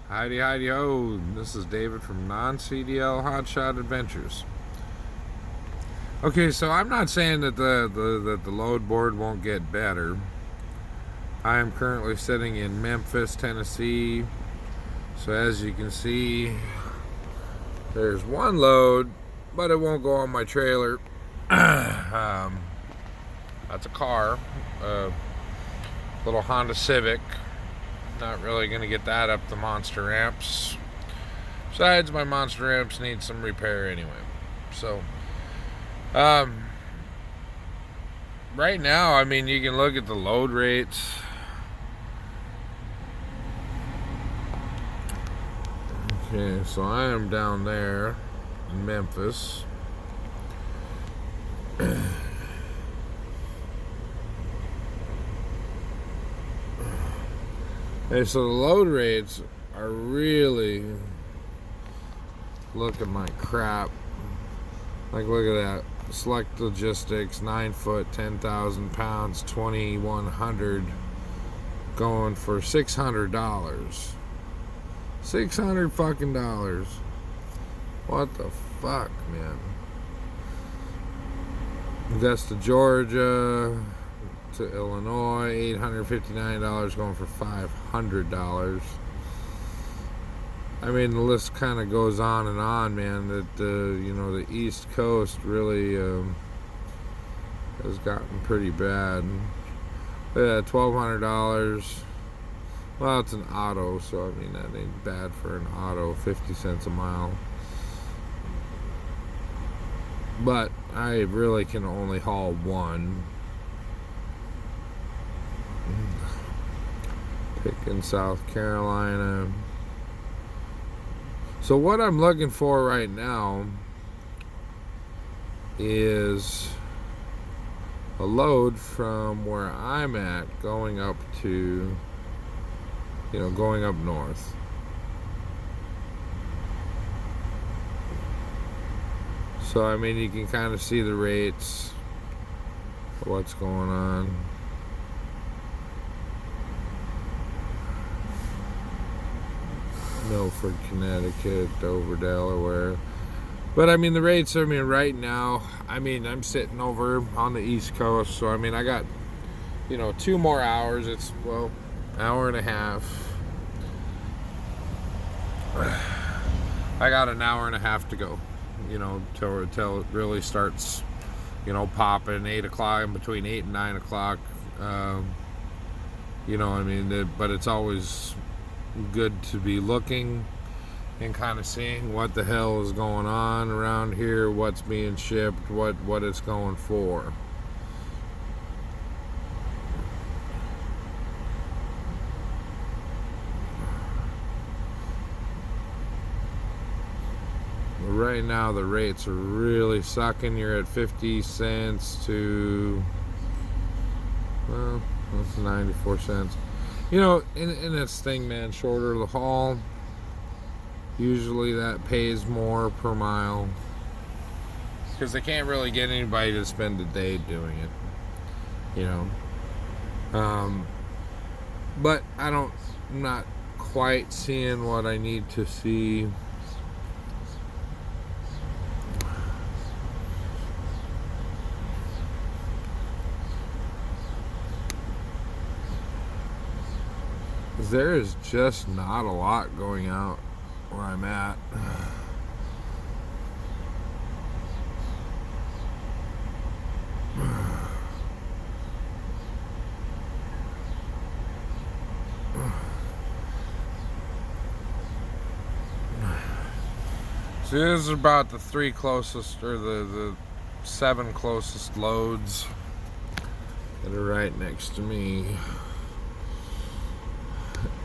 Heidi, heidi, ho. This is David from Non-CDL Hotshot Adventures. Okay, so I'm not saying that the load board won't get better. I am currently sitting in Memphis, Tennessee. So as you can see, there's one load, but it won't go on my trailer. That's a car, a little Honda Civic. Not really going to get that up the monster ramps. Besides, my monster ramps need some repair anyway. So, right now, I mean, you can look at the load rates. Okay, so I am down there in Memphis. Hey, so the load rates are really looking like crap. Like, look at that. Select Logistics, 9 foot, 10,000 pounds, 2,100, going for $600. $600 fucking dollars. What the fuck, man? Augusta, Georgia to Illinois, $859, going for $500. I mean, the list kind of goes on and on, man. That the East Coast really has gotten pretty bad. Yeah, $1,200. Well, it's an auto, so I mean that ain't bad for an auto. 50 cents a mile. But I really can only haul one. Picking South Carolina. So what I'm looking for right now is a load from where I'm at going up to, going up north. So I mean, you can kind of see the rates, what's going on. Milford, Connecticut, Dover, Delaware. But I mean, the rates, right now, I'm sitting over on the East Coast. So I mean, I got, 2 more hours. It's, hour and a half. I got an hour and a half to go, till it really starts, popping. 8 o'clock, between 8 and 9 o'clock. But it's always good to be looking and kind of seeing what the hell is going on around here, what's being shipped, what it's going for. Right now the rates are really sucking. You're at 50 cents to, that's 94 cents. In this thing, man, shorter the haul, usually that pays more per mile, because they can't really get anybody to spend a day doing it, but I'm not quite seeing what I need to see. There is just not a lot going out where I'm at. So this is about the 3 closest, or the 7 closest loads that are right next to me.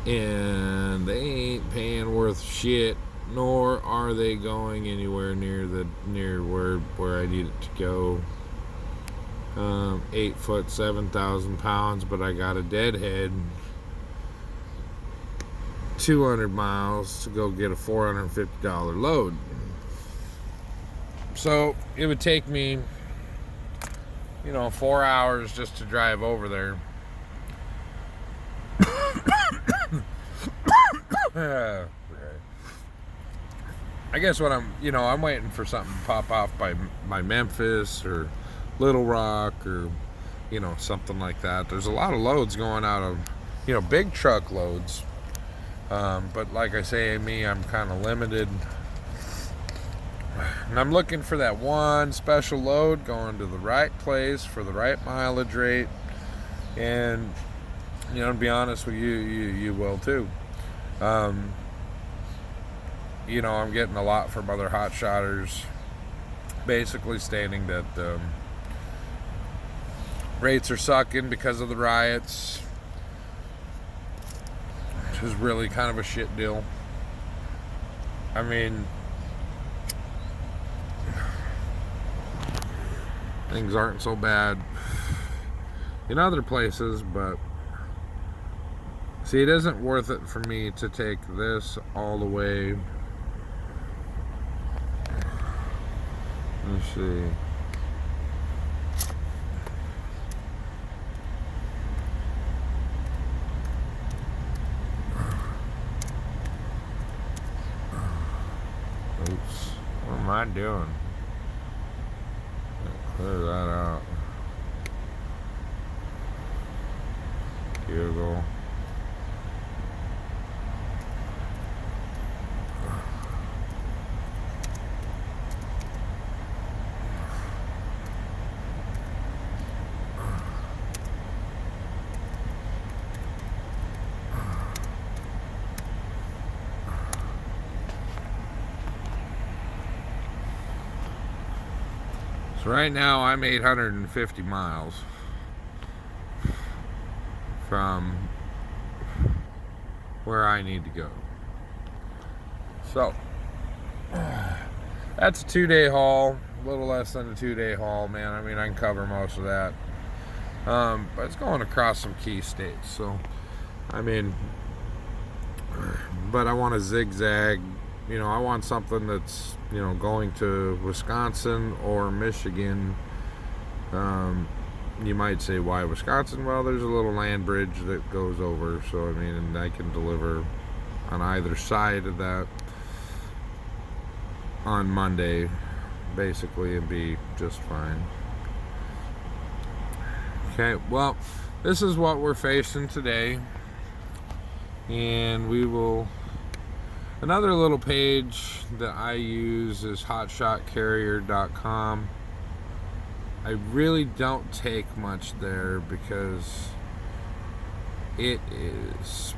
And they ain't paying worth shit, nor are they going anywhere near where I need it to go. 8 foot, 7,000 pounds, but I got a deadhead. 200 miles to go get a $450 load. So it would take me, 4 hours just to drive over there. I guess what I'm waiting for something to pop off by Memphis or Little Rock or, something like that. There's a lot of loads going out of, big truck loads. But like I say, I'm kind of limited. And I'm looking for that one special load going to the right place for the right mileage rate. And, to be honest with you, you will too. I'm getting a lot from other hotshotters basically stating that rates are sucking because of the riots, which is really kind of a shit deal. Things aren't so bad in other places, but see, it isn't worth it for me to take this all the way. Let's see. Oops. What am I doing? Clear that out. Here we go. So right now I'm 850 miles from where I need to go. So that's a 2-day haul, a little less than a 2-day haul, man. I can cover most of that. But it's going across some key states. So, but I want to zigzag. I want something that's, going to Wisconsin or Michigan. You might say, why Wisconsin? Well, there's a little land bridge that goes over. So, and I can deliver on either side of that on Monday, basically, and be just fine. Okay, well, this is what we're facing today. And we will... Another little page that I use is hotshotcarrier.com. I really don't take much there because it is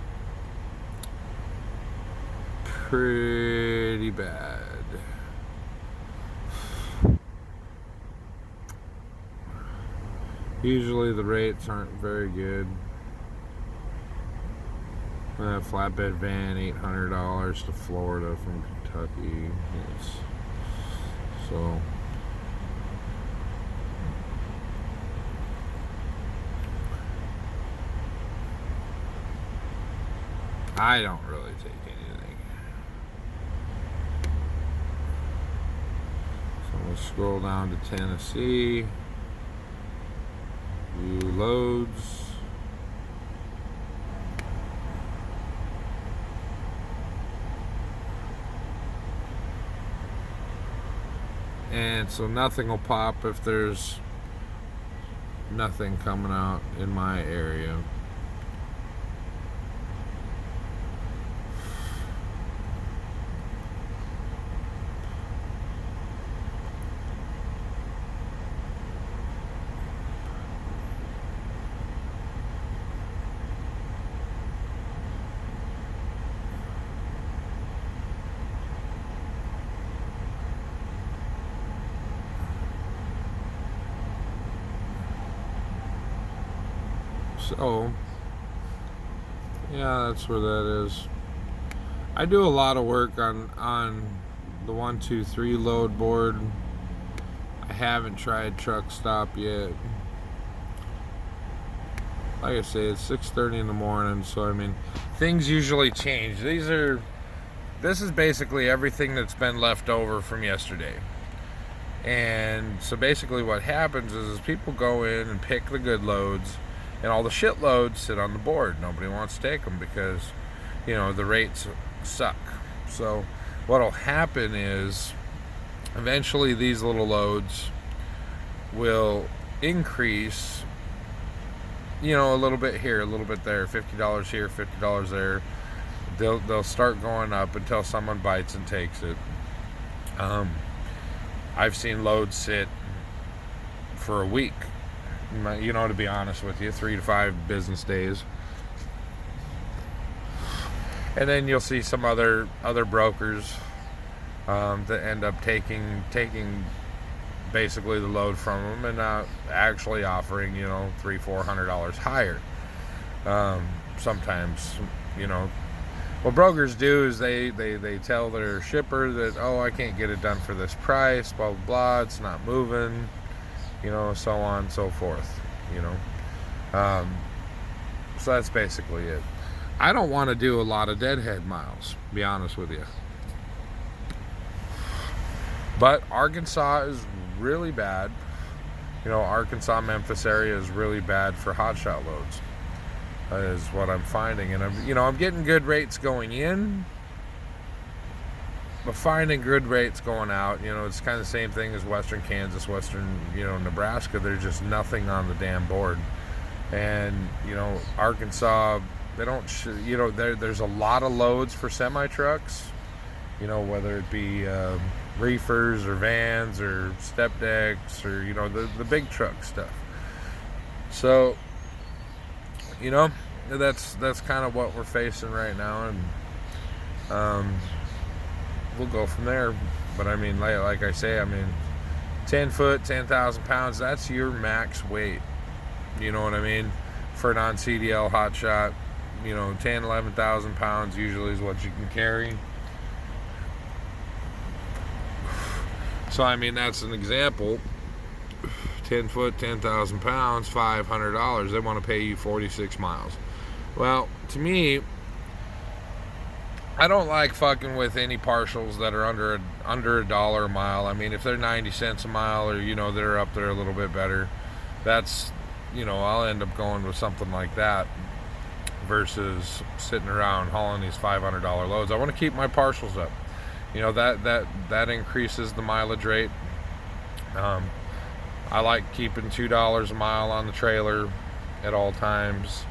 pretty bad. Usually the rates aren't very good. Flatbed van, $800 to Florida from Kentucky. So I don't really take anything. So we'll scroll down to Tennessee. View loads. And so nothing will pop if there's nothing coming out in my area. So, yeah, that's where that is. I do a lot of work on the 123 load board. I haven't tried truck stop yet. Like I say, it's 6:30 in the morning, so things usually change. This is basically everything that's been left over from yesterday. And so basically what happens is people go in and pick the good loads, and all the shit loads sit on the board. Nobody wants to take them because, the rates suck. So what'll happen is eventually these little loads will increase, a little bit here, a little bit there, $50 here, $50 there. They'll start going up until someone bites and takes it. I've seen loads sit for a week, to be honest with you, 3 to 5 business days. And then you'll see some other brokers that end up taking basically the load from them and actually offering $300-400 higher. Sometimes, what brokers do is they tell their shipper that, oh, I can't get it done for this price, blah blah blah, it's not moving, so on and so forth. So that's basically it. I don't want to do a lot of deadhead miles, to be honest with you. But Arkansas is really bad. Arkansas, Memphis area is really bad for hotshot loads. That is what I'm finding. And I'm getting good rates going in, but finding good rates going out, it's kind of the same thing as Western Kansas, Western, Nebraska. There's just nothing on the damn board. And, Arkansas, they don't, there's a lot of loads for semi-trucks, whether it be reefers or vans or step decks or, the big truck stuff. So, that's kind of what we're facing right now. And we'll go from there. But I mean, like I say, 10 foot, 10,000 pounds, that's your max weight. You know what I mean? For a non-CDL hotshot, 10, 11,000 pounds usually is what you can carry. So, that's an example. 10 foot, 10,000 pounds, $500. They want to pay you 46 miles. Well, to me, I don't like fucking with any partials that are under $1 a mile. If they're 90 cents a mile or, they're up there a little bit better, that's, I'll end up going with something like that versus sitting around hauling these $500 loads. I want to keep my partials up. That increases the mileage rate. I like keeping $2 a mile on the trailer at all times.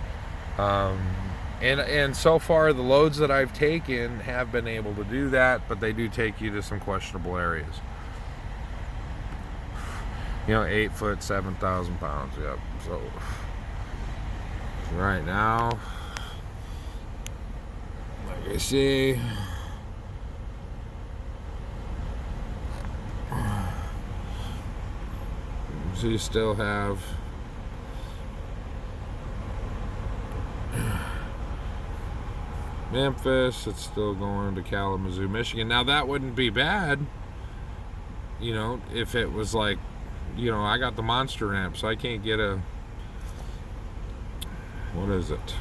And so far the loads that I've taken have been able to do that, but they do take you to some questionable areas. 8 foot, 7,000 pounds. Yep. So right now, like I see, so you still have Memphis. It's still going to Kalamazoo, Michigan. Now that wouldn't be bad, if it was like, I got the monster ramp, so I can't get a, what is it?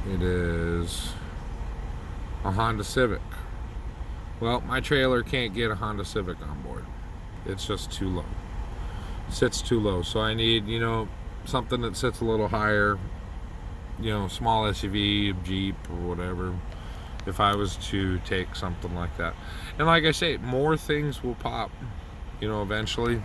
It is a Honda Civic. Well, my trailer can't get a Honda Civic on board. It's just too low. It sits too low. So I need, something that sits a little higher, small SUV, Jeep, or whatever, if I was to take something like that. And like I say, more things will pop, eventually.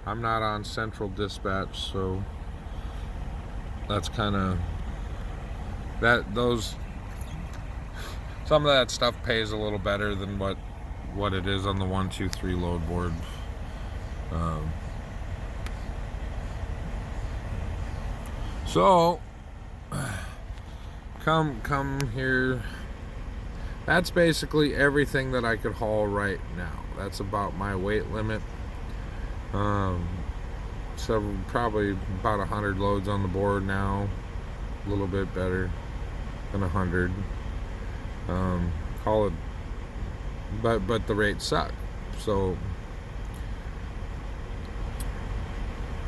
I'm not on Central Dispatch, so that's kind of some of that stuff pays a little better than what it is on the 1, 2, 3 load board. So come here. That's basically everything that I could haul right now. That's about my weight limit. So probably about 100 loads on the board now, a little bit better than 100. Call it, but the rates suck. So,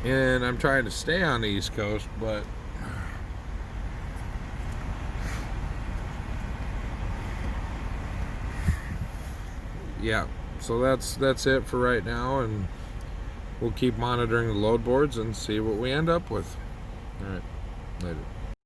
and I'm trying to stay on the East Coast, but yeah, so that's it for right now, and we'll keep monitoring the load boards and see what we end up with. All right, later.